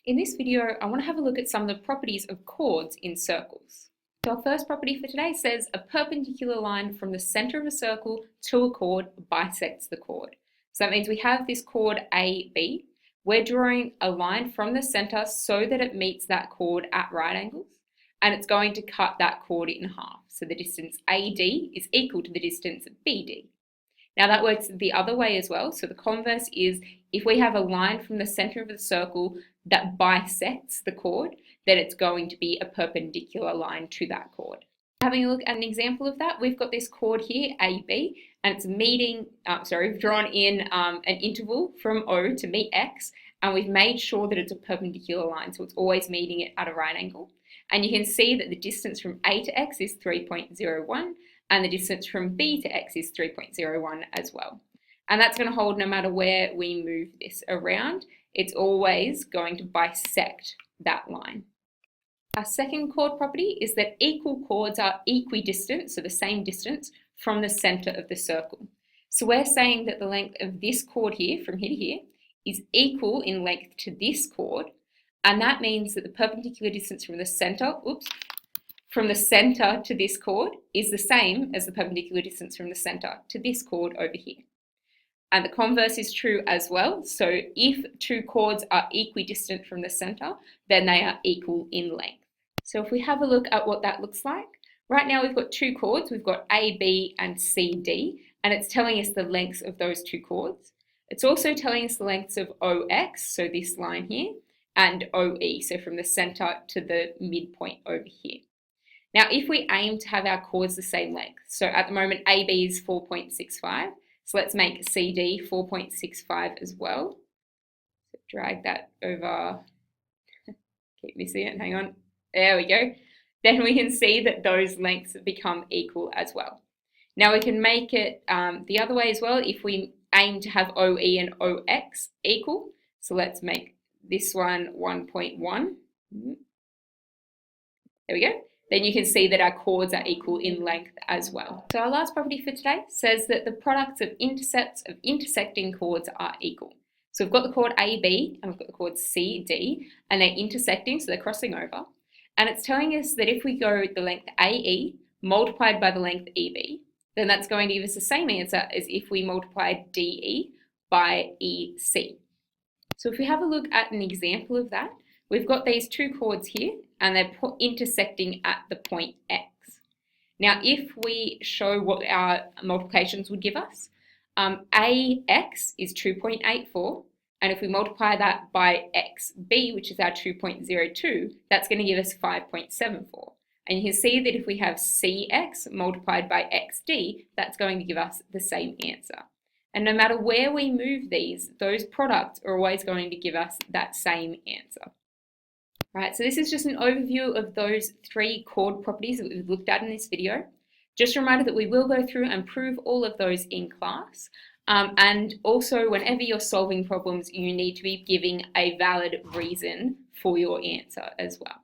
In this video, I want to have a look at some of the properties of chords in circles. So our first property for today says a perpendicular line from the center of a circle to a chord bisects the chord. So that means we have this chord AB. We're drawing a line from the center so that it meets that chord at right angles, and it's going to cut that chord in half. So the distance AD is equal to the distance BD. Now that works the other way as well. So the converse is if we have a line from the center of the circle that bisects the chord, then it's going to be a perpendicular line to that chord. Having a look at an example of that, we've got this chord here, AB, and it's meeting, we've drawn in an interval from O to meet X, and we've made sure that it's a perpendicular line, so it's always meeting it at a right angle. And you can see that the distance from A to X is 3.01, and the distance from B to X is 3.01 as well. And that's going to hold no matter where we move this around. It's always going to bisect that line. Our second chord property is that equal chords are equidistant, so the same distance, from the center of the circle. So we're saying that the length of this chord here, from here to here, is equal in length to this chord, and that means that the perpendicular distance from the center, from the center to this chord is the same as the perpendicular distance from the center to this chord over here. And the converse is true as well. So if two chords are equidistant from the center, then they are equal in length. So if we have a look at what that looks like, right now we've got two chords. We've got A, B, and C, D, and it's telling us the lengths of those two chords. It's also telling us the lengths of OX, so this line here, and OE, so from the center to the midpoint over here. Now, if we aim to have our chords the same length, so at the moment AB is 4.65, so let's make CD 4.65 as well. So drag that over, keep missing it, hang on, there we go. Then we can see that those lengths become equal as well. Now we can make it the other way as well if we aim to have OE and OX equal. So let's make this one 1.1. There we go. Then you can see that our chords are equal in length as well. So our last property for today says that the products of intersets of intersecting chords are equal. So we've got the chord AB and we've got the chord CD, and they're intersecting, so they're crossing over. And it's telling us that if we go the length AE multiplied by the length EB, then that's going to give us the same answer as if we multiplied DE by EC. So if we have a look at an example of that, we've got these two chords here, and they're intersecting at the point X. Now, if we show what our multiplications would give us, AX is 2.84, and if we multiply that by XB, which is our 2.02, that's going to give us 5.74. And you can see that if we have CX multiplied by XD, that's going to give us the same answer. And no matter where we move these, those products are always going to give us that same answer. Right, so this is just an overview of those three chord properties that we've looked at in this video. Just a reminder that we will go through and prove all of those in class. And also, whenever you're solving problems, you need to be giving a valid reason for your answer as well.